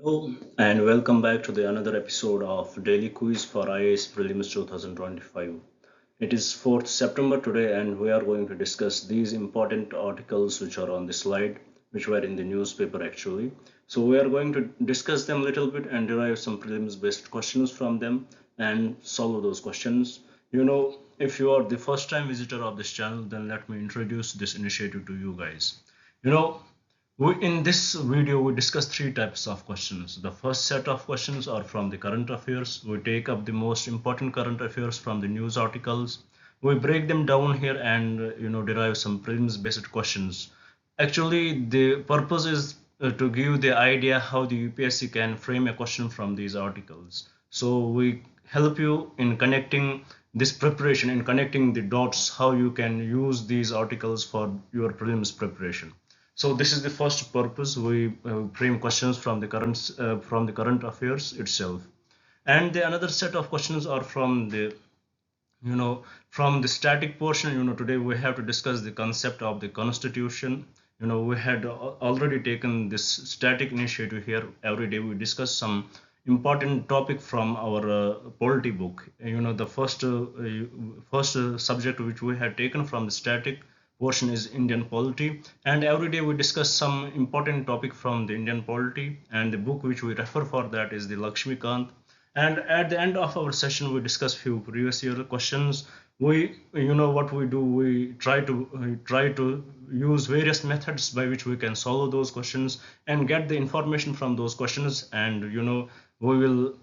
Hello and welcome back to the another episode of Daily Quiz for IAS Prelims 2025. It is 4th September today and we are going to discuss these important articles which are on the slide, which were in the newspaper actually. So we are going to discuss them a little bit and derive some prelims based questions from them and solve those questions. If you are the first time visitor of this channel, then let me introduce this initiative to you guys. You know, in this video, we discuss three types of questions. The first set of questions are from the current affairs. We take up the most important current affairs from the news articles. We break them down here and derive some prelims based questions. Actually, the purpose is to give the idea how the UPSC can frame a question from these articles. So we help you in connecting this preparation, in connecting the dots, how you can use these articles for your prelims preparation. So this is the first purpose. We frame questions from the current affairs itself, and the another set of questions are from the from the static portion. Today we have to discuss the concept of the constitution. We had already taken this static initiative here. Every day we discuss some important topic from our polity book. The first subject which we had taken from the static portion is Indian polity, and every day we discuss some important topic from the Indian polity, and the book which we refer for that is the Lakshmikant. And at the end of our session we discuss few previous year questions. What we do, we try to use various methods by which we can solve those questions and get the information from those questions, and we will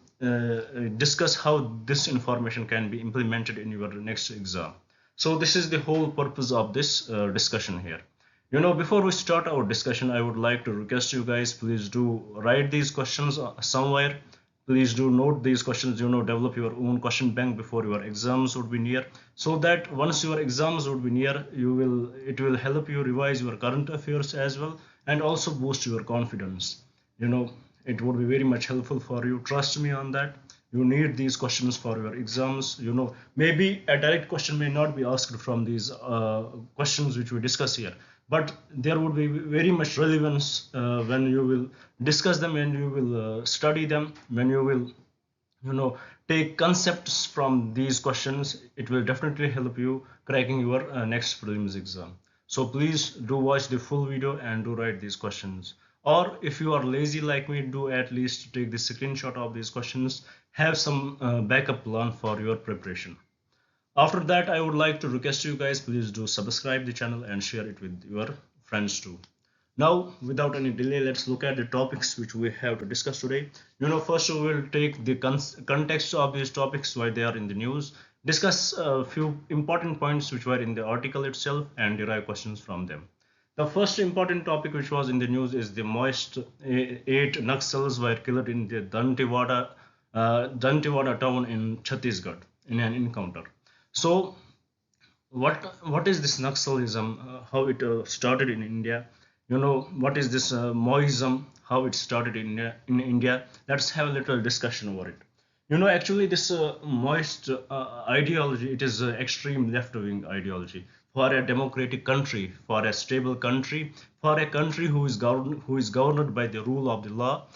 discuss how this information can be implemented in your next exam. So this is the whole purpose of this discussion here. Before we start our discussion, I would like to request you guys, please do write these questions somewhere. Please do note these questions. Develop your own question bank before your exams would be near, so that once your exams would be near, it will help you revise your current affairs as well, and also boost your confidence. you know it would be very much helpful for you, trust me on that. You need these questions for your exams. Maybe a direct question may not be asked from these questions which we discuss here, but there would be very much relevance when you will discuss them, when you will study them, when you will take concepts from these questions. It will definitely help you cracking your next prelims exam. So please do watch the full video and do write these questions. Or if you are lazy like me, do at least take the screenshot of these questions. Have some backup plan for your preparation. After that, I would like to request you guys, please do subscribe the channel and share it with your friends too. Now, without any delay, let's look at the topics which we have to discuss today. First we will take the context of these topics, why they are in the news, discuss a few important points which were in the article itself, and derive questions from them. The first important topic which was in the news is the most eight Naxals were killed in the Dantewada town in Chhattisgarh in an encounter. So, what is this Naxalism? How it started in India? What is this Maoism? How it started in India? Let's have a little discussion over it. Actually, this Maoist ideology, it is extreme left-wing ideology for a democratic country, for a stable country, for a country who is governed by the rule of the law.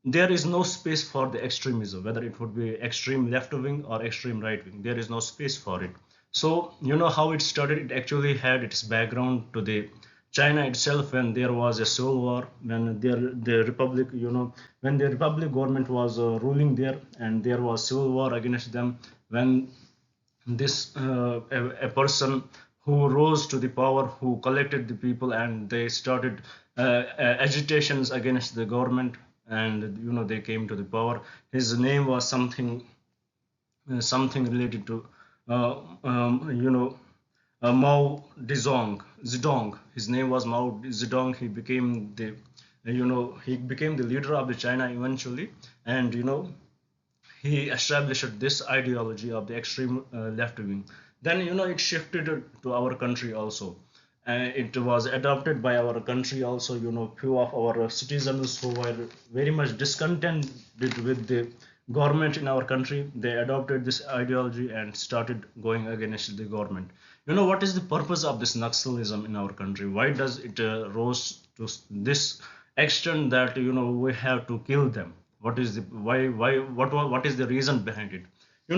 There is no space for the extremism, whether it would be extreme left wing or extreme right wing. There is no space for it. So how it started. It actually had its background to the China itself, when there was a civil war, when the republic, when the republic government was ruling there, and there was civil war against them. When this a person who rose to the power, who collected the people, and they started agitations against the government, and they came to the power. His name was something related to uh, um, you know Mao Zedong. His name was Mao Zedong. He became the leader of the China eventually, and he established this ideology of the extreme left wing. Then it shifted to our country also. It was adopted by our country also. Few of our citizens who were very much discontented with the government in our country, they adopted this ideology and started going against the government. What is the purpose of this Naxalism in our country? Why does it rose to this extent that we have to kill them. What is the why what is the reason behind it?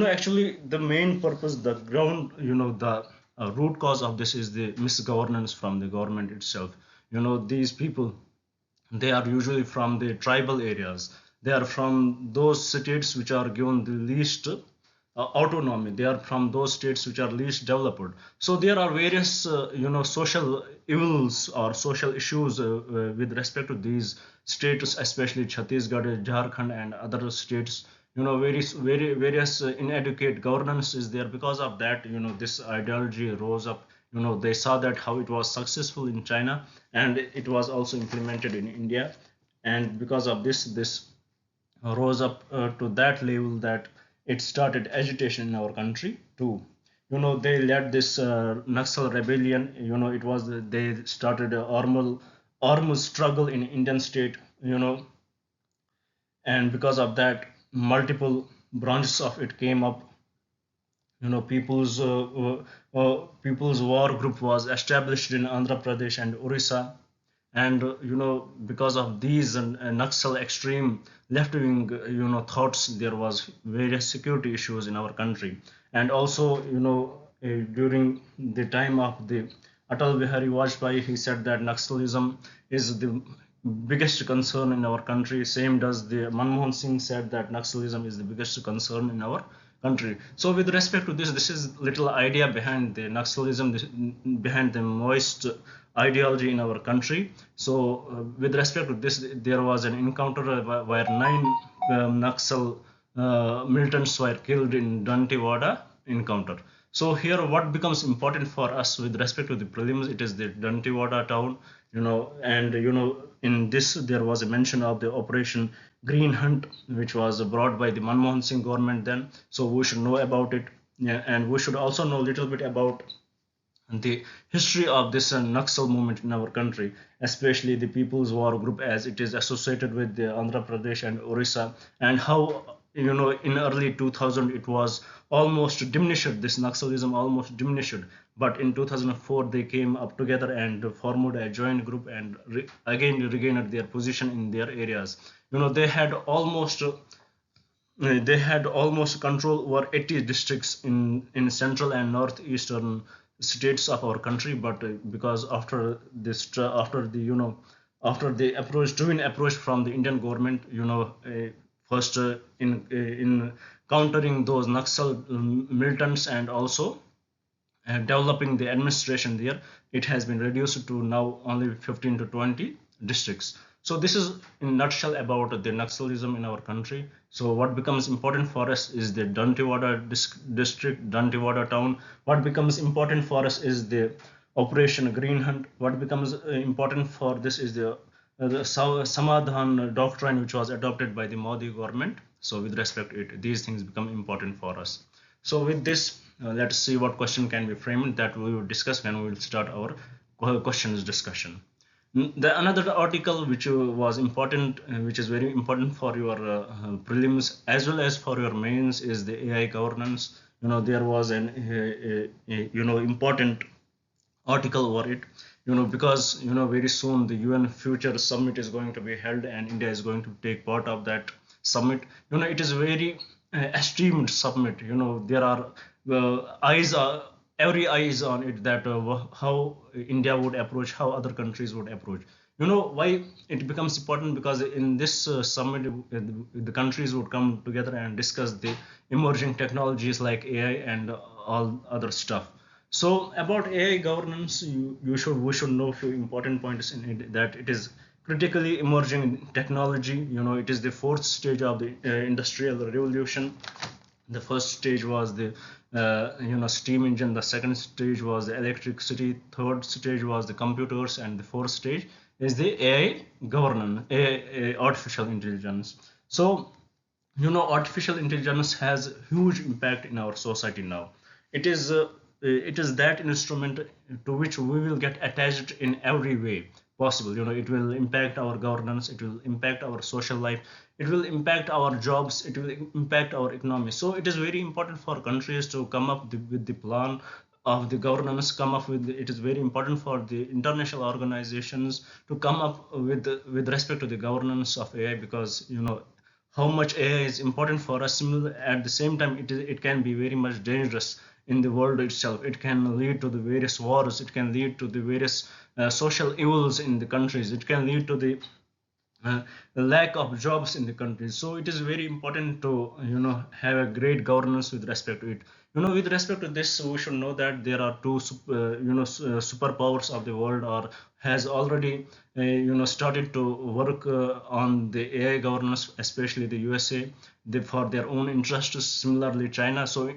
Actually the main purpose, the ground, the root cause of this is the misgovernance from the government itself. These people, they are usually from the tribal areas. They are from those states which are given the least autonomy. They are from those states which are least developed. So there are various social evils or social issues with respect to these states, especially Chhattisgarh, Jharkhand and other states. Various inadequate governance is there. Because of that, this ideology rose up. They saw that how it was successful in China, and it was also implemented in India. And because of this rose up to that level that it started agitation in our country too. They led this Naxal rebellion. It was they started a armed struggle in Indian state. And because of that, multiple branches of it came up. People's war group was established in Andhra Pradesh and Orissa. And because of these Naxal extreme left-wing thoughts, there was various security issues in our country. And also during the time of the Atal Bihari Vajpayee, he said that Naxalism is the biggest concern in our country. Same does the Manmohan Singh said that Naxalism is the biggest concern in our country. So with respect to this is little idea behind the Naxalism, behind the Maoist ideology in our country. So with respect to this, there was an encounter where nine Naxal militants were killed in Dantewada encounter. So here, what becomes important for us with respect to the prelims, it is the Dantewada town, and in this there was a mention of the Operation Green Hunt, which was brought by the Manmohan Singh government then. So we should know about it. Yeah, and we should also know a little bit about the history of this Naxal movement in our country, especially the People's War Group, as it is associated with the Andhra Pradesh and Orissa, and how in early 2000 it was almost diminished. This Naxalism almost diminished, but in 2004 they came up together and formed a joint group and again regained their position in their areas. They had almost control over 80 districts in central and northeastern states of our country. But because after this after the after the approach twin approach from the Indian government, first in countering those Naxal militants and also developing the administration there, it has been reduced to now only 15 to 20 districts. So this is in a nutshell about the Naxalism in our country. So what becomes important for us is the Dantewada district, Dantewada town. What becomes important for us is the Operation Green Hunt. What becomes important for this is the Samadhan doctrine, which was adopted by the Modi government. So with respect to it, these things become important for us. So with this, let's see what question can be framed that we will discuss when we will start our questions discussion. The another article which was important, which is very important for your prelims as well as for your mains, is the AI governance. There was an important article over it. Because very soon the UN Future Summit is going to be held and India is going to take part of that summit. It is very esteemed summit. There are eyes are every eye is on it, that how India would approach, how other countries would approach. Why it becomes important? Because in this summit, the countries would come together and discuss the emerging technologies like AI and all other stuff. So about AI governance, we should know a few important points in it, that it is critically emerging technology. It is the fourth stage of the industrial revolution. The first stage was the steam engine. The second stage was the electricity. Third stage was the computers, and the fourth stage is the AI governance, AI, artificial intelligence. So artificial intelligence has huge impact in our society now. It is that instrument to which we will get attached in every way possible. It will impact our governance, it will impact our social life, it will impact our jobs, it will impact our economy. So it is very important for countries to come up with the plan of the governance come up with. It is very important for the international organizations to come up with respect to the governance of AI, because how much AI is important for us. At the same time, it can be very much dangerous in the world itself. It can lead to the various wars. It can lead to the various social evils in the countries. It can lead to the lack of jobs in the country. So it is very important to have a great governance with respect to it. With respect to this, we should know that there are two superpowers of the world, or has already started to work on the AI governance, especially the USA, for their own interests. Similarly, China. So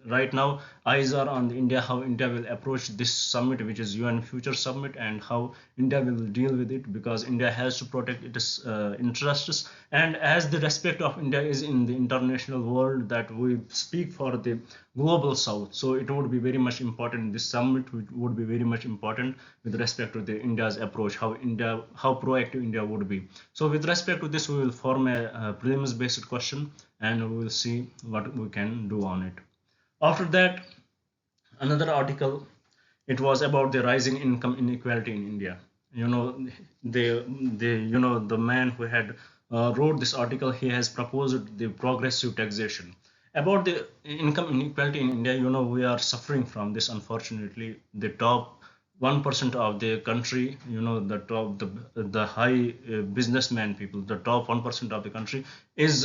right now, eyes are on India, how India will approach this summit, which is UN Future Summit, and how India will deal with it, because India has to protect its interests. And as the respect of India is in the international world, that we speak for the global south, so it would be very much important. This summit would be very much important with respect to the India's approach, how proactive India would be. So with respect to this, we will form a prelims based question, and we will see what we can do on it. After that, another article, it was about the rising income inequality in India. you know the the man who had wrote this article, he has proposed the progressive taxation. About the income inequality in India, we are suffering from this, unfortunately. The top 1% of the country, the high businessman people, the top 1% of the country is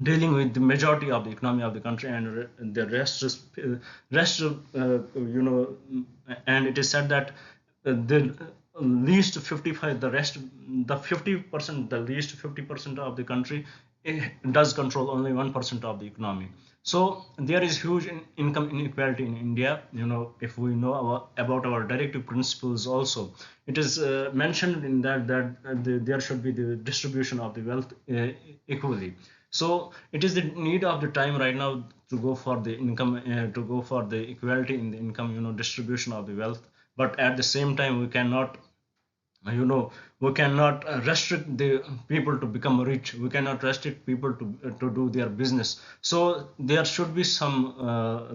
dealing with the majority of the economy of the country, and the rest is rest you know and it is said that the least 55 the rest the 50%, the least 50% of the country does control only 1% of the economy. So there is huge income inequality in India. If we know about our directive principles also, it is mentioned in that there should be the distribution of the wealth equally. So it is the need of the time right now to go for the income, to go for the equality in the income, distribution of the wealth. But at the same time, you know we cannot restrict the people to become rich. We cannot restrict people to do their business. So there should be some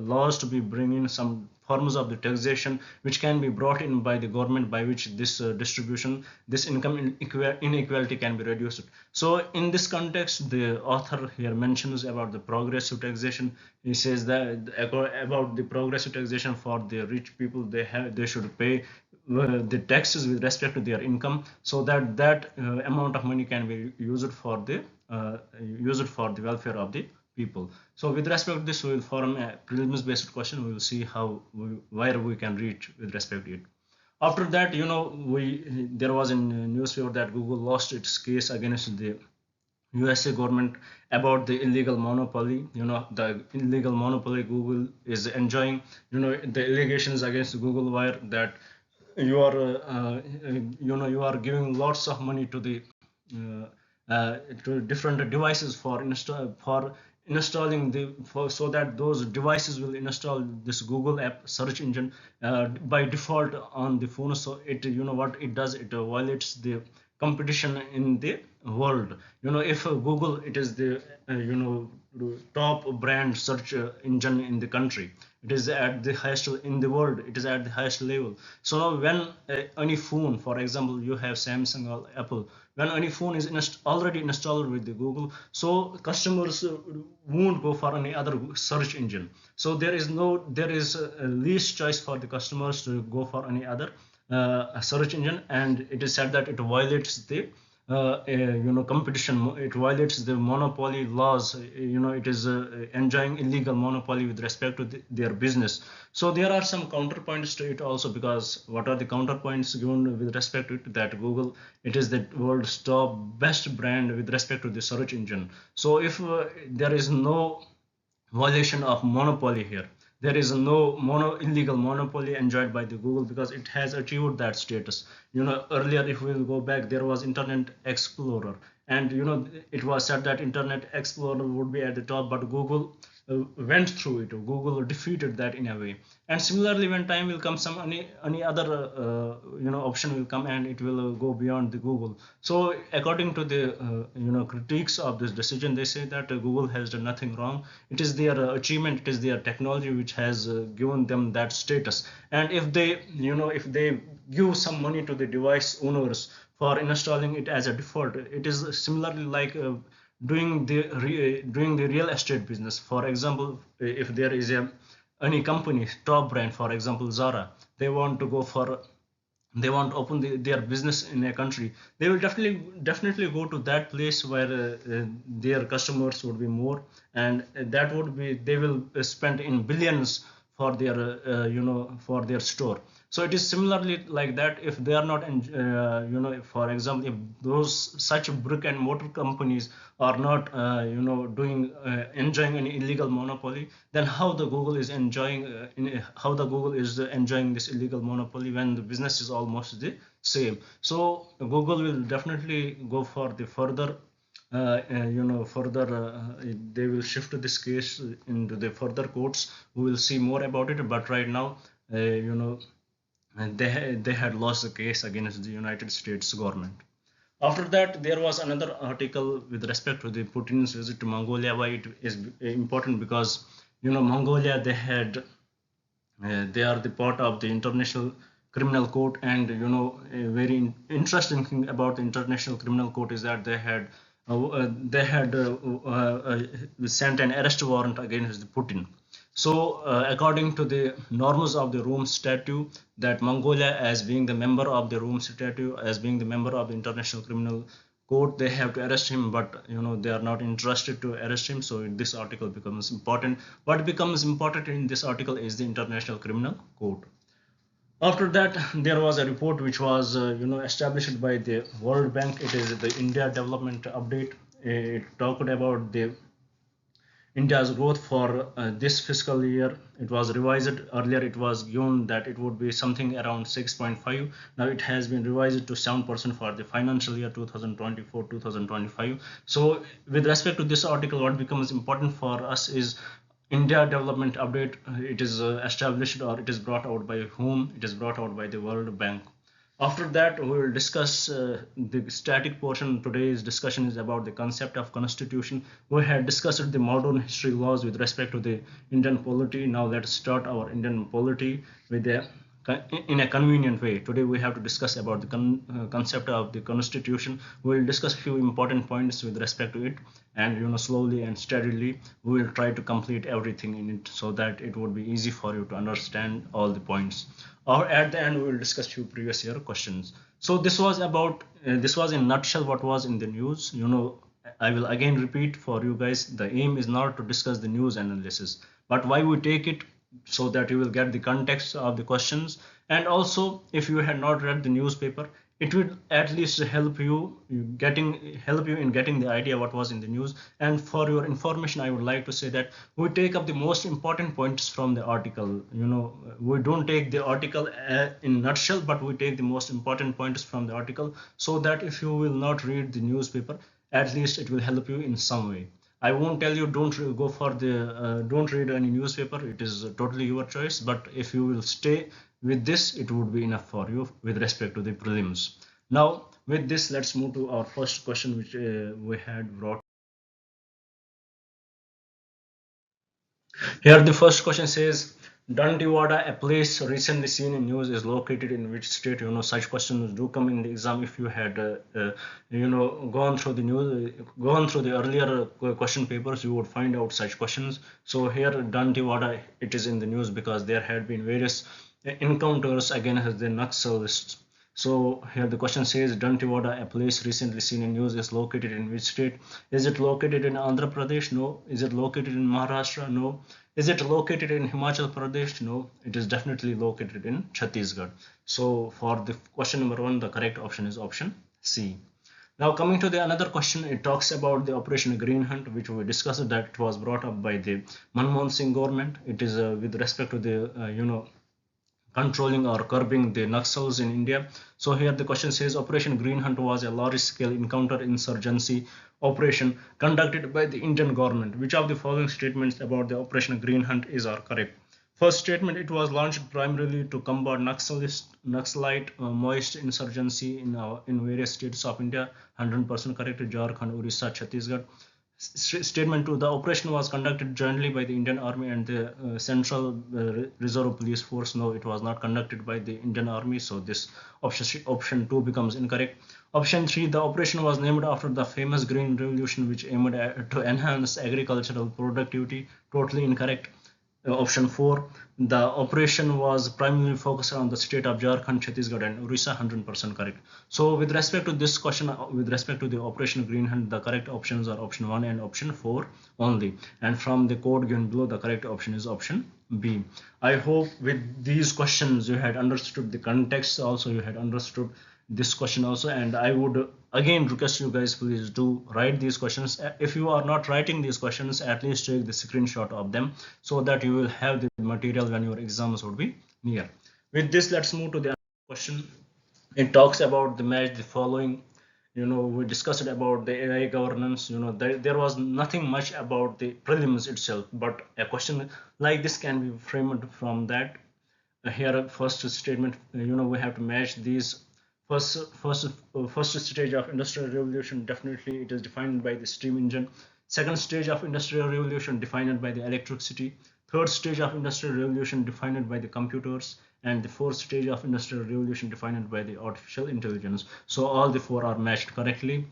laws to be bring in, some forms of the taxation which can be brought in by the government, by which this distribution, this income inequality can be reduced. So in this context, the author here mentions about the progressive taxation. He says that about the progressive taxation for the rich people, they should pay the taxes with respect to their income, so that amount of money can be used for the welfare of the people. So with respect to this, we will form a prelims based question. We will see where we can reach with respect to it. After that, there was a newspaper that Google lost its case against the USA government about the illegal monopoly. The illegal monopoly Google is enjoying. The allegations against Google were that you are you are giving lots of money to the to different devices for installing so that those devices will install this Google app search engine by default on the phone. So what it does, it violates the competition in the world. If Google, it is the top brand search engine in the country, it is at the highest in the world, it is at the highest level. So now when any phone, for example, you have Samsung or Apple, when any phone is already installed with the Google, so customers won't go for any other search engine. So there is a least choice for the customers to go for any other search engine, and it is said that it violates the competition. It violates the monopoly laws. It is enjoying illegal monopoly with respect to their business. So there are some counterpoints to it also, because what are the counterpoints given with respect to it? That Google, it is the world's top best brand with respect to the search engine. So if there is no violation of monopoly here, there is no illegal monopoly enjoyed by the Google, because it has achieved that status. Earlier, if we will go back, there was Internet Explorer, and it was said that Internet Explorer would be at the top, but Google went through it. Google defeated that in a way. And similarly, when time will come, some any other option will come and it will go beyond the Google. So according to the critiques of this decision, they say that Google has done nothing wrong. It is their achievement, it is their technology which has given them that status. And if they give some money to the device owners for installing it as a default, it is similarly like doing the real estate business. For example, if there is any company, top brand, for example Zara, they want to go for they want to open their business in a country, they will definitely go to that place where their customers would be more, and that would be they will spend in billions for their for their store. So it is similarly like that. If they are not for example, if those such brick and mortar companies are not doing enjoying an illegal monopoly, then how the Google is enjoying how the Google is enjoying this illegal monopoly when the business is almost the same. So Google will definitely go for the further further they will shift this case into the further courts. We will see more about it, but right now they had lost the case against the United States government. After that, there was another article with respect to the Putin's visit to Mongolia. Why it is important? Because Mongolia, they are the part of the International Criminal Court, and a very interesting thing about the International Criminal Court is that they had sent an arrest warrant against Putin. So, according to the norms of the Rome Statute, that Mongolia, as being the member of the Rome Statute, as being the member of the International Criminal Court, they have to arrest him, but they are not interested to arrest him. So this article becomes important. What becomes important in this article is the International Criminal Court. After that, there was a report which was established by the World Bank. It is the India Development Update. It talked about the India's growth for this fiscal year. It was revised. Earlier it was given that it would be something around 6.5. Now it has been revised to 7% for the financial year 2024-2025. So with respect to this article, what becomes important for us is India Development Update. It is established, or it is brought out by whom? It is brought out by the World Bank. After that, we will discuss the static portion. Today's discussion is about the concept of constitution. We had discussed the modern history laws with respect to the Indian polity. Now let's start our Indian polity with in a convenient way. Today we have to discuss about the concept of the constitution. We will discuss a few important points with respect to it, and slowly and steadily we will try to complete everything in it so that it would be easy for you to understand all the points. Or at the end we will discuss few previous year questions. So this was about this was in nutshell what was in the news. I will again repeat for you guys, the aim is not to discuss the news analysis, but why we take it, so that you will get the context of the questions. And also, if you had not read the newspaper, it will at least help you in getting the idea what was in the news. And for your information, I would like to say that we take up the most important points from the article. We don't take the article in nutshell, but we take the most important points from the article, so that if you will not read the newspaper, at least it will help you in some way. I won't tell you don't go for the don't read any newspaper. It is totally your choice. But if you will stay with this, it would be enough for you with respect to the prelims. Now, with this, let's move to our first question, which we had brought. Here, the first question says, Dantewada, a place recently seen in news, is located in which state? Such questions do come in the exam. If you had, gone through the news, gone through the earlier question papers, you would find out such questions. So here, Dantewada, it is in the news because there had been various encounters against the Naxalists. So here the question says, Dantewada, a place recently seen in news, is located in which state? Is it located in Andhra Pradesh? No. Is it located in Maharashtra? No. Is it located in Himachal Pradesh? No. It is definitely located in Chhattisgarh. So for the question number 1, the correct option is option C. Now coming to the another question, it talks about the Operation Green Hunt, which we discussed that it was brought up by the Manmohan Singh government. It is with respect to the controlling or curbing the Naxals in India. So here the question says Operation Green Hunt was a large-scale counter-insurgency operation conducted by the Indian government. Which of the following statements about the Operation Green Hunt are correct? First statement: it was launched primarily to combat Naxalite moist insurgency in various states of India. 100% correct. Jharkhand, Orissa, Chhattisgarh. Statement 2: the operation was conducted jointly by the Indian Army and the Central Reserve Police Force. No, it was not conducted by the Indian Army, so this option 2 becomes incorrect. Option 3: the operation was named after the famous Green Revolution, which aimed to enhance agricultural productivity. Totally incorrect. Option 4: the operation was primarily focused on the state of Jharkhand, Chhattisgarh, and Orissa. 100% correct. So, with respect to this question, with respect to the Operation Green Hunt, the correct options are option 1 and option 4 only. And from the code given below, the correct option is option B. I hope with these questions you had understood the context, also you had understood this question also, and I would again request you guys, please do write these questions. If you are not writing these questions, at least take the screenshot of them so that you will have the material when your exams would be near. With this, let's move to the question. It talks about the match the following. We discussed about the AI governance. There was nothing much about the prelims itself, but a question like this can be framed from that. Here first statement, we have to match these. First stage of industrial revolution, definitely it is defined by the steam engine. Second stage of industrial revolution defined by the electricity. Third stage of industrial revolution defined by the computers. And the fourth stage of industrial revolution defined by the artificial intelligence. So all the four are matched correctly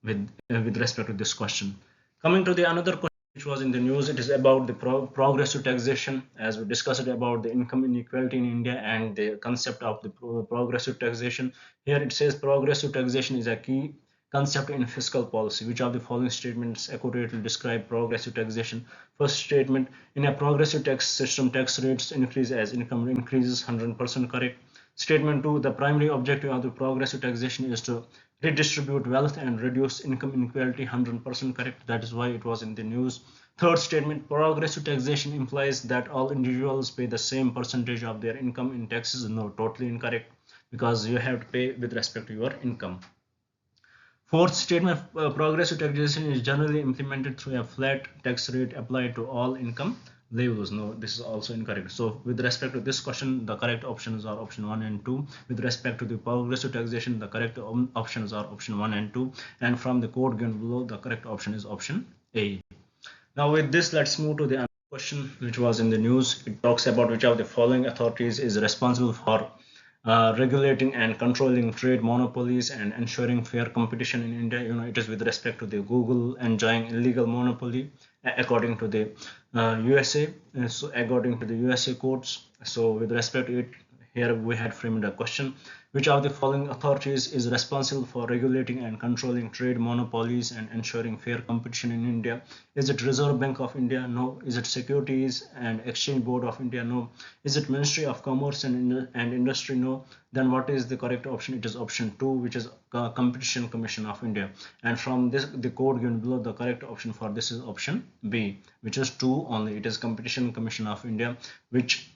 with respect to this question. Coming to the another question which was in the news, it is about the progressive taxation, as we discussed about the income inequality in India and the concept of the progressive taxation. Here it says progressive taxation is a key concept in fiscal policy. Which of the following statements accurately describe progressive taxation? First statement: in a progressive tax system, tax rates increase as income increases. 100% correct. Statement 2: the primary objective of the progressive taxation is to redistribute wealth and reduce income inequality. 100% correct. That is why it was in the news. Third statement: progressive taxation implies that all individuals pay the same percentage of their income in taxes. No, totally incorrect, because you have to pay with respect to your income. Fourth statement: progressive taxation is generally implemented through a flat tax rate applied to all income levels. No, this is also incorrect. So with respect to this question, the correct options are option 1 and 2. With respect to the progressive taxation, the correct options are option 1 and 2. And from the code given below, the correct option is option A. Now with this, let's move to the question which was in the news. It talks about which of the following authorities is responsible for regulating and controlling trade monopolies and ensuring fair competition in India. It is with respect to the Google enjoying illegal monopoly according to the USA. So according to the USA courts. So with respect to it, here we had framed a question: which of the following authorities is responsible for regulating and controlling trade monopolies and ensuring fair competition in India? Is it Reserve Bank of India? No. Is it Securities and Exchange Board of India? No. Is it Ministry of Commerce and Industry? No. Then what is the correct option? It is option 2, which is Competition Commission of India. And from this, the code given below, the correct option for this is option B, which is 2 only. It is Competition Commission of India, which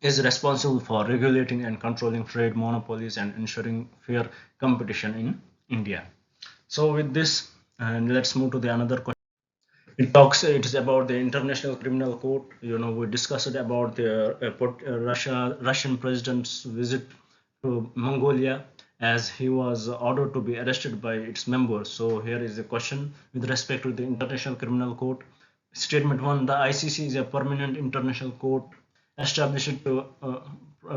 is responsible for regulating and controlling trade monopolies and ensuring fair competition in India. So with this, and let's move to the another question. It is about the International Criminal Court. We discussed about the Russian president's visit to Mongolia, as he was ordered to be arrested by its members. So here is the question with respect to the International Criminal Court. Statement 1: the ICC is a permanent international court established to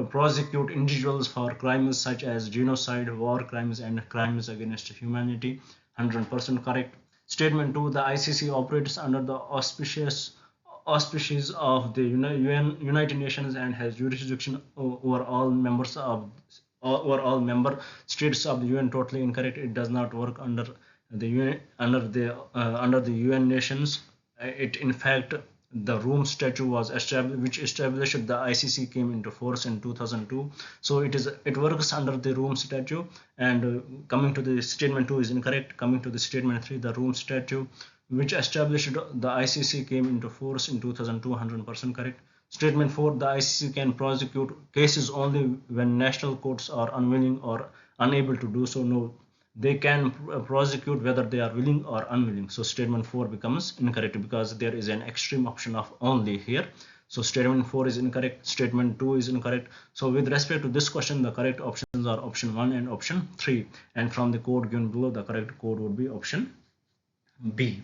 prosecute individuals for crimes such as genocide, war crimes, and crimes against humanity. 100% correct. Statement 2: the ICC operates under the auspices of the United Nations and has jurisdiction over all member states of the UN. Totally incorrect. It does not work under the UN nations. It in fact, the Rome Statute was established, which established the ICC, came into force in 2002. So it works under the Rome Statute. And coming to the statement 2 is incorrect. Coming to the statement 3, the Rome Statute, which established the ICC, came into force in 2002. 100% correct. Statement 4, the ICC can prosecute cases only when national courts are unwilling or unable to do so. No, they can prosecute whether they are willing or unwilling. So statement 4 becomes incorrect because there is an extreme option of only here. So statement 4 is incorrect, statement 2 is incorrect. So with respect to this question, the correct options are option 1 and option 3, and from the code given below, the correct code would be option B.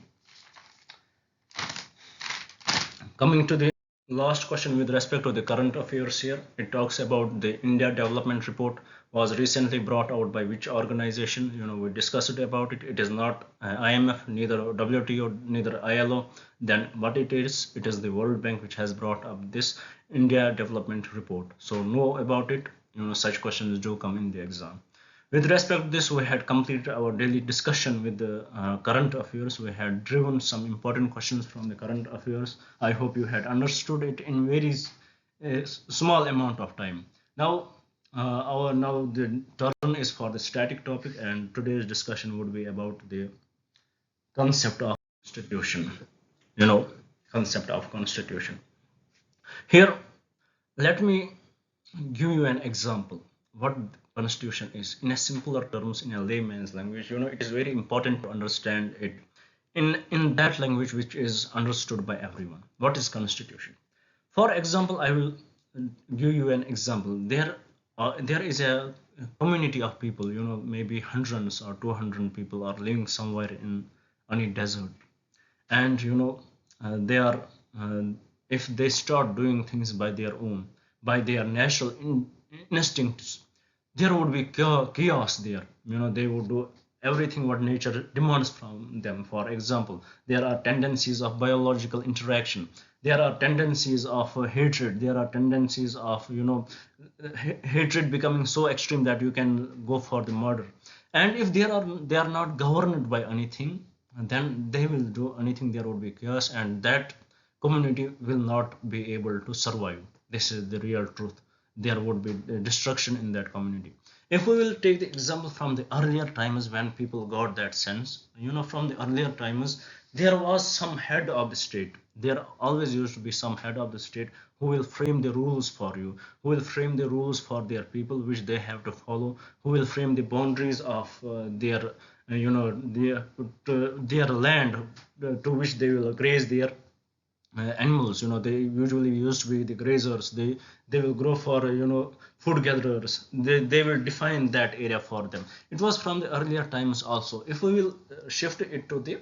Coming to the last question with respect to the current affairs here, it talks about the India Development Report was recently brought out by which organization? We discussed about it. It is not IMF, neither WTO, neither ILO. Then what it is the World Bank which has brought up this India Development Report. So know about it. Such questions do come in the exam. With respect to this, we had completed our daily discussion with the current affairs. We had driven some important questions from the current affairs. I hope you had understood it in very small amount of time. Now, now the turn is for the static topic, and today's discussion would be about the concept of constitution. Concept of constitution. Here, let me give you an example what constitution is in a simpler terms, in a layman's language. It is very important to understand it in that language which is understood by everyone. What is constitution? For example, I will give you an example. There is a community of people, maybe hundreds or 200 people are living somewhere in any desert, and they are if they start doing things by their own, by their natural instincts, there would be chaos there. They would do everything what nature demands from them. For example, there are tendencies of biological interaction, there are tendencies of hatred, there are tendencies of hatred becoming so extreme that you can go for the murder. And if they are not governed by anything, then they will do anything. There would be chaos, and that community will not be able to survive. This is the real truth. There would be destruction in that community. If we will take the example from the earlier times when people got that sense, from the earlier times, there was some head of the state. There always used to be some head of the state who will frame the rules for you, who will frame the rules for their people which they have to follow, who will frame the boundaries of their their land to which they will graze their animals. They usually used to be the grazers. They will grow for food gatherers. They will define that area for them. It was from the earlier times also. If we will shift it to the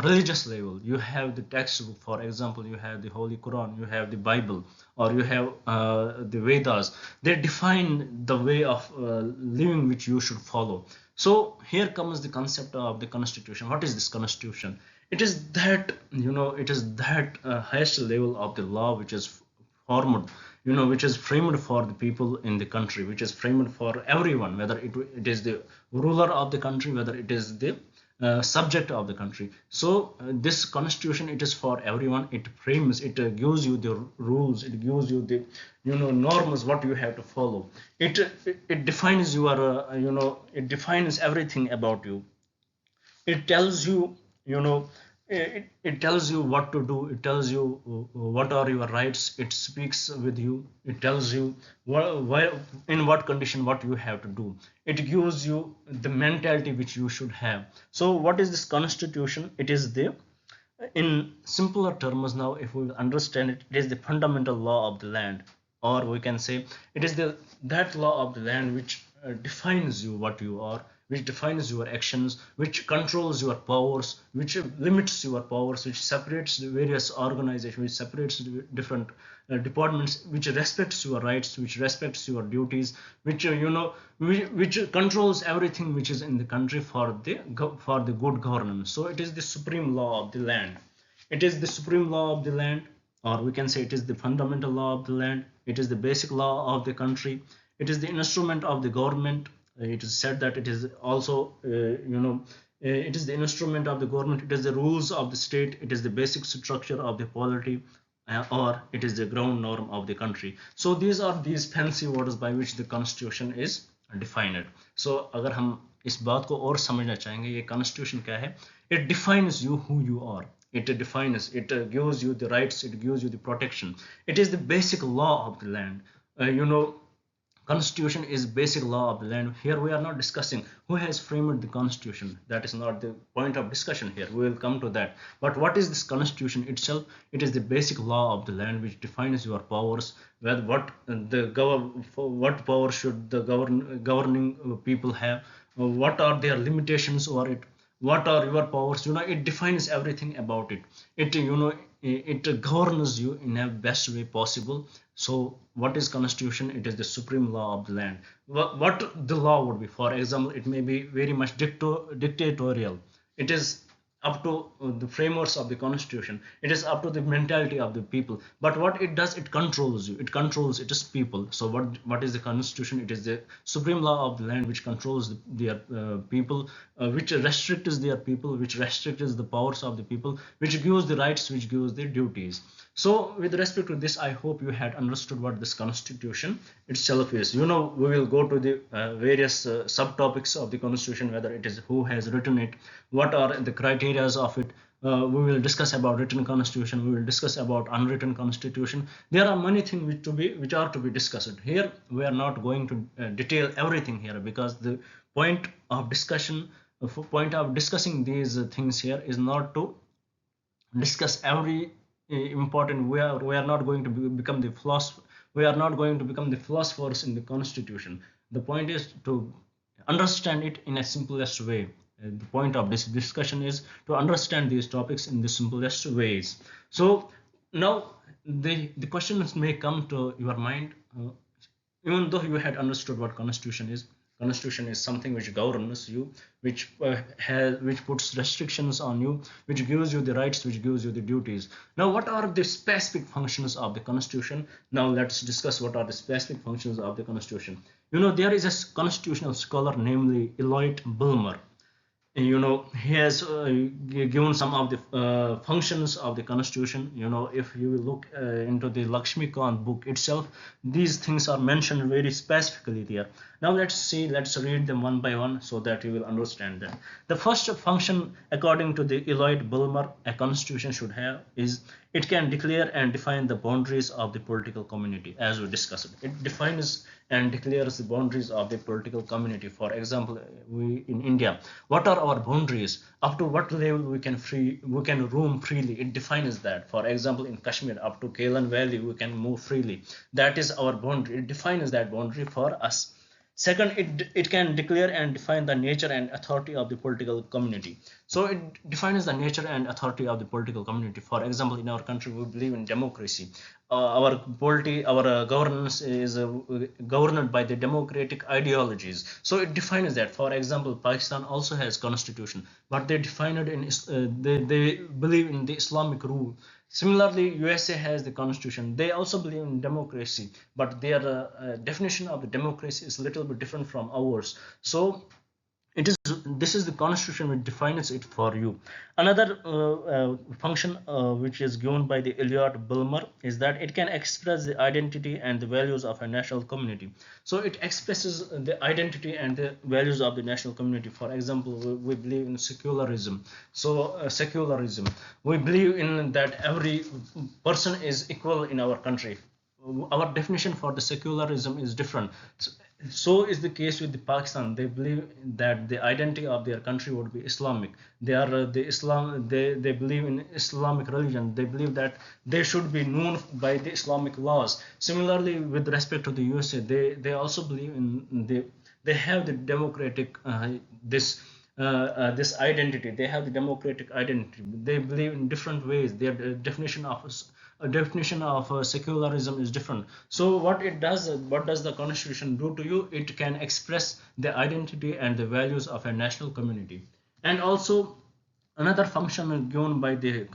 religious level, you have the textbook. For example, you have the Holy Quran, you have the Bible, or you have the Vedas. They define the way of living which you should follow. So here comes the concept of the constitution. What is this constitution? It is that highest level of the law which is formed, which is framed for the people in the country, which is framed for everyone, whether it is the ruler of the country, whether it is the subject of the country. So this constitution, it is for everyone. It frames, it gives you the rules, it gives you the norms what you have to follow. It defines your it defines everything about you. It tells you, it tells you what to do. It tells you what are your rights. It speaks with you. It tells you in what condition what you have to do. It gives you the mentality which you should have. So what is this constitution? It is the, in simpler terms, now if we understand it, it is the fundamental law of the land, or we can say it is that law of the land which defines you what you are, which defines your actions, which controls your powers, which limits your powers, which separates the various organizations, which separates the different departments, which respects your rights, which respects your duties, which which controls everything which is in the country for the good governance. So it is the supreme law of the land. It is the supreme law of the land, or we can say it is the fundamental law of the land. It is the basic law of the country. It is the instrument of the government. It is said that it is also it is the instrument of the government. It is the rules of the state. It is the basic structure of the polity, or it is the ground norm of the country. So these are these fancy words by which the constitution is defined. So अगर हम इस बात को और समझना चाहेंगे, ये constitution क्या है? It defines you who you are. it defines, it gives you the rights, it gives you the protection. It is the basic law of the land. Constitution is basic law of the land. Here we are not discussing who has framed the constitution. That is not the point of discussion here. We will come to that. But what is this constitution itself? It is the basic law of the land which defines your powers, where what power should the governing people have, what are their limitations over it, what are your powers. It defines everything about it. It governs you in a best way possible. So what is constitution? It is the supreme law of the land. What the law would be, for example, it may be very much dictatorial. It is up to the framers of the constitution. It is up to the mentality of the people. But what it does, it controls you, it controls it is people. So what is the constitution? It is the supreme law of the land which controls their people, which restricts their people, which restricts the powers of the people, which gives the rights, which gives the duties. So with respect to this, I hope you had understood what this constitution itself is. We will go to the various subtopics of the constitution, whether it is who has written it, what are the criteria of it. We will discuss about written constitution, we will discuss about unwritten constitution. There are many things which are to be discussed here. We are not going to detail everything here, because the point of discussing these things here is not to discuss every important. We are not going to become the philosopher. We are not going to become the philosophers in the constitution. The point is to understand it in a simplest way. The point of this discussion is to understand these topics in the simplest ways. So now the questions may come to your mind. Even though you had understood what constitution is something which governs you, which puts restrictions on you, which gives you the rights, which gives you the duties. Now what are the specific functions of the constitution? Now let's discuss what are the specific functions of the constitution. There is a constitutional scholar, namely Eliot Bulmer. He has given some of the functions of the constitution. If you look into the Lakshmikant book itself, these things are mentioned very specifically there. Now let's read them one by one so that you will understand them. The first function, according to the Eliot Bulmer, a constitution should have is it can declare and define the boundaries of the political community. As we discussed, it defines and declares the boundaries of the political community. For example, we in India, what are our boundaries? Up to what level we can roam freely? It defines that. For example, in Kashmir, up to Kalan Valley, we can move freely. That is our boundary. It defines that boundary for us. Second, it can declare and define the nature and authority of the political community. So it defines the nature and authority of the political community. For example, in our country, we believe in democracy. Our governance is governed by the democratic ideologies. So it defines that. For example, Pakistan also has constitution, but they define it in they believe in the Islamic rule. Similarly, USA has the constitution. They also believe in democracy, but their definition of the democracy is a little bit different from ours. So this is the constitution which defines it for you. Another function which is given by the Eliot Bulmer is that it can express the identity and the values of a national community. So it expresses the identity and the values of the national community. For example, we believe in secularism. So secularism, we believe in that every person is equal in our country. Our definition for the secularism is different. So is the case with the Pakistan. They believe that the identity of their country would be Islamic. They are they believe in Islamic religion. They believe that they should be known by the Islamic laws. Similarly, with respect to the USA, they also believe in they have the democratic this identity. They have the democratic identity. They believe in different ways. Their definition of secularism is different. So what does the constitution do to you? It can express the identity and the values of a national community. And also another function given by the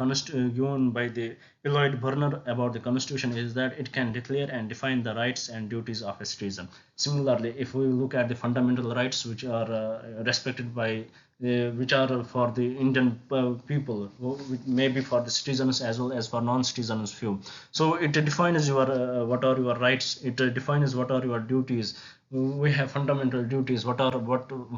Eliot Bulmer about the constitution is that it can declare and define the rights and duties of a citizen. Similarly, if we look at the fundamental rights which are respected by which are for the Indian people, maybe for the citizens as well as for non-citizens few. So it defines what are your rights. It defines what are your duties. We have fundamental duties. What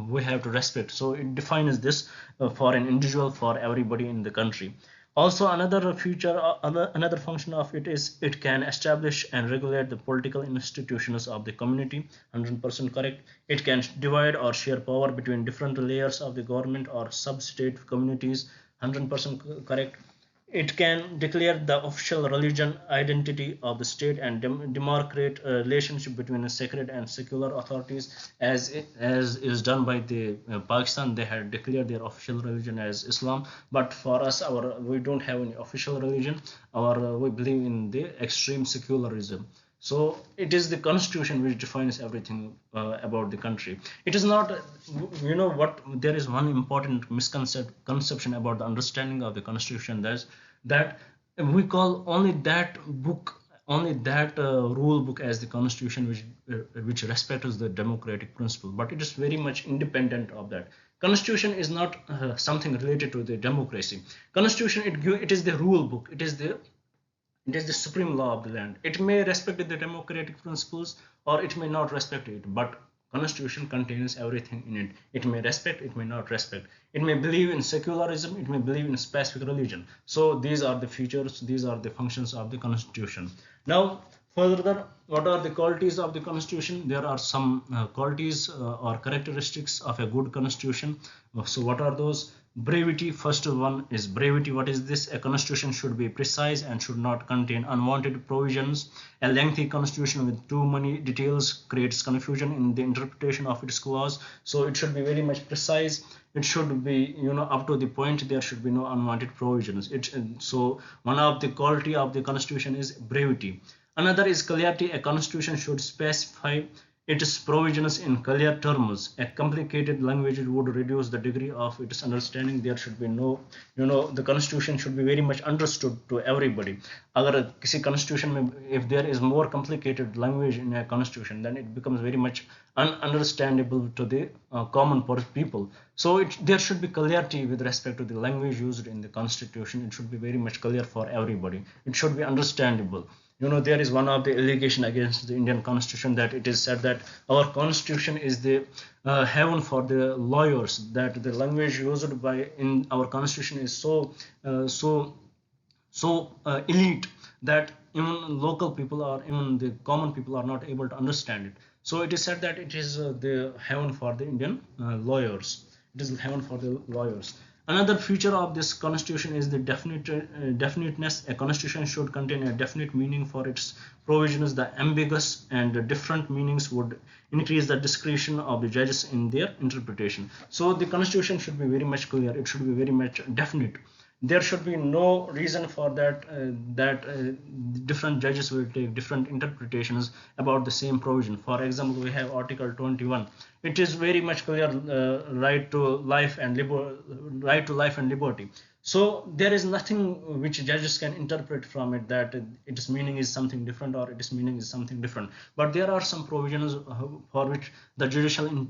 we have to respect. So it defines this for an individual, for everybody in the country. Also, another function of it is it can establish and regulate the political institutions of the community. 100% correct. It can divide or share power between different layers of the government or sub-state communities. 100% correct. It can declare the official religion identity of the state and demarcate a relationship between the sacred and secular authorities, as is done by the Pakistan. They had declared their official religion as Islam, but for us, our we don't have any official religion. Our we believe in the extreme secularism. So it is the constitution which defines everything about the country. It is not, what, there is one important misconception about the understanding of the constitution. That's that we call only that book, only that rule book as the constitution, which respects the democratic principle, but it is very much independent of that. Constitution is not something related to the democracy. Constitution, it is the rule book, it is the supreme law of the land. It may respect the democratic principles or it may not respect it, but constitution contains everything in it. It may respect, it may not respect. It may believe in secularism, it may believe in a specific religion. So these are the features, these are the functions of the constitution. Now, further, what are the qualities of the constitution? There are some qualities or characteristics of a good constitution. So what are those? Brevity. First one is brevity. What is this? A constitution should be precise and should not contain unwanted provisions. A lengthy constitution with too many details creates confusion in the interpretation of its clause. So it should be very much precise. It should be, up to the point. There should be no unwanted provisions. So one of the quality of the constitution is brevity. Another is clarity. A constitution should specify its provisions in clear terms. A complicated language would reduce the degree of its understanding. There should be no, the constitution should be very much understood to everybody. अगर किसी constitution में, if there is more complicated language in a constitution, then it becomes very much ununderstandable to the common people. So there should be clarity with respect to the language used in the constitution. It should be very much clear for everybody. It should be understandable. There is one of the allegation against the Indian constitution, that it is said that our constitution is the heaven for the lawyers, that the language used by in our constitution is so elite that even local people or even the common people are not able to understand it. So it is said that it is the heaven for the Indian lawyers. It is heaven for the lawyers. Another feature of this constitution is the definiteness. A constitution should contain a definite meaning for its provisions. The ambiguous and different meanings would increase the discretion of the judges in their interpretation. So the constitution should be very much clear. It should be very much definite. There should be no reason for that different judges will take different interpretations about the same provision. For example, we have Article 21. It is very much clear, right to life and liberty. So there is nothing which judges can interpret from it, that its meaning is something different or its meaning is something different. But there are some provisions for which the judicial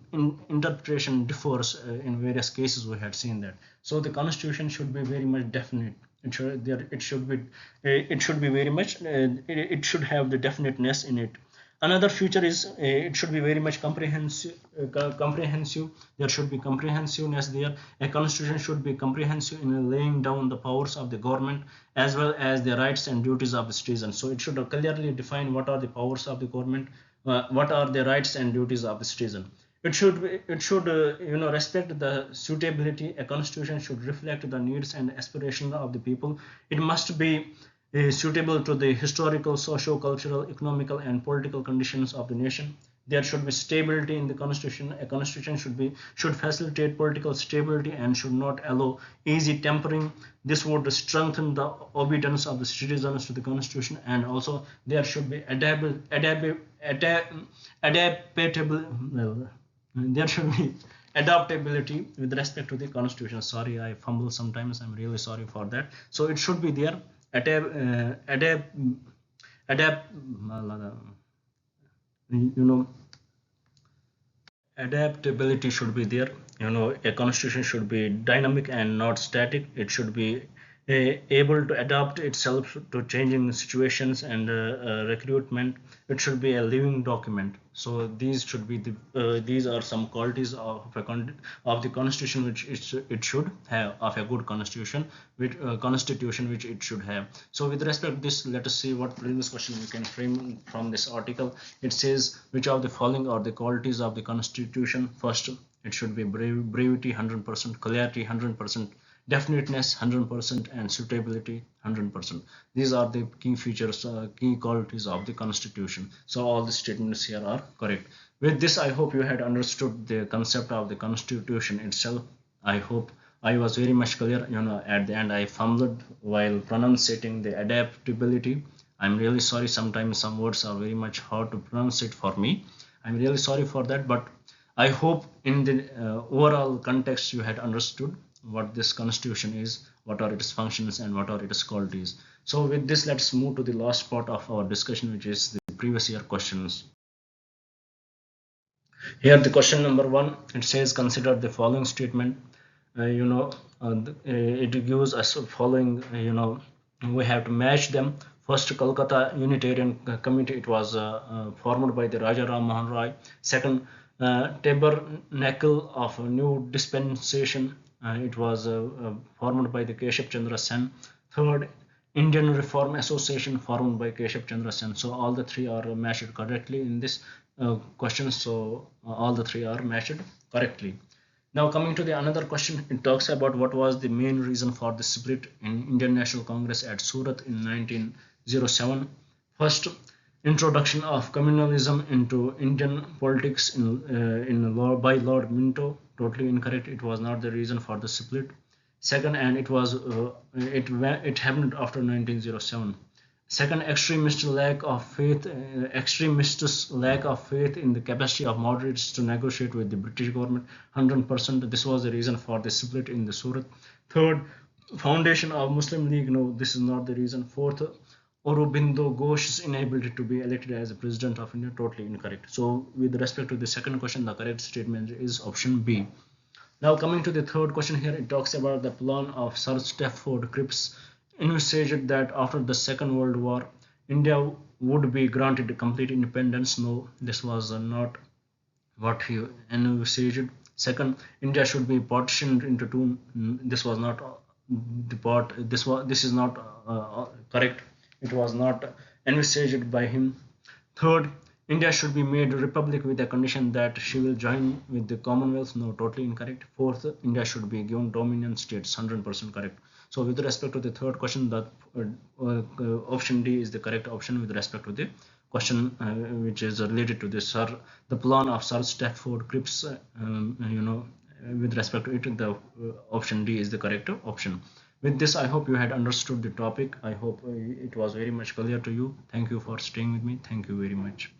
interpretation differs in various cases. We had seen that. So the constitution should be very much definite. It should be very much. It should have the definiteness in it. Another feature is it should be very much comprehensive. There should be comprehensiveness there. A constitution should be comprehensive in laying down the powers of the government as well as the rights and duties of the citizen. So it should clearly define what are the powers of the government, what are the rights and duties of the citizen. It should respect the suitability. A constitution should reflect the needs and aspirations of the people. It must be suitable to the historical, socio-cultural, economical, and political conditions of the nation. There should be stability in the constitution. A constitution should facilitate political stability and should not allow easy tampering. This would strengthen the obedience of the citizens to the constitution, and also there should be there should be adaptability with respect to the constitution. Sorry, I fumble sometimes. I'm really sorry for that. So it should be there. Adaptability should be there. A constitution should be dynamic and not static. It should be able to adapt itself to changing situations and recruitment. It should be a living document. So these should be these are some qualities of the constitution which it should have, of a good constitution which it should have. So with respect to this, let us see what previous question we can frame from this article. It says, which of the following are the qualities of the constitution? First, it should be brevity 100%, clarity 100%, definiteness 100%, and suitability 100%. These are the key features, key qualities of the constitution. So all the statements here are correct. With this, I hope you had understood the concept of the constitution itself. I hope I was very much clear. At the end I fumbled while pronouncing the adaptability. I'm really sorry, sometimes some words are very much hard to pronounce it for me. I'm really sorry for that, but I hope in the overall context you had understood what this constitution is, what are its functions, and what are its qualities. So with this, let's move to the last part of our discussion, which is the previous year questions. Here the question number 1, it says, consider the following statement. It gives us following, we have to match them. First, Kolkata Unitarian Committee, it was formed by the Raja Ram Mohan Roy. Second, Tabernacle of New Dispensation, it was formed by the Keshav Chandra Sen. Third, Indian Reform Association, formed by Keshav Chandra Sen. So all the three are matched correctly in this question. So all the three are matched correctly. Now coming to the another question, it talks about what was the main reason for the split in Indian National Congress at Surat in 1907. First, introduction of communalism into Indian politics by Lord Minto. Totally incorrect. It was not the reason for the split. Second, and it happened after 1907. Second, extremists' lack of faith in the capacity of moderates to negotiate with the British government. 100%. This was the reason for the split in the Surat. Third, foundation of Muslim League. No, this is not the reason. Fourth, Aurobindo Ghosh's inability to be elected as the president of India. Totally incorrect. So with respect to the second question, the correct statement is option B. Now coming to the third question here, it talks about the plan of Sir Stafford Cripps envisaged that after the Second World War, India would be granted complete independence. No, this was not what he envisaged. Second, India should be partitioned into two. This was not the part. This is not correct. It was not envisaged by him. Third, India should be made a republic with a condition that she will join with the Commonwealth. No, totally incorrect. Fourth, India should be given dominion states. 100% correct. So with respect to the third question, the option D is the correct option with respect to the question which is related to this, the plan of Sir Stafford Cripps. With respect to it, the option D is the correct option. With this, I hope you had understood the topic. I hope it was very much clear to you. Thank you for staying with me. Thank you very much.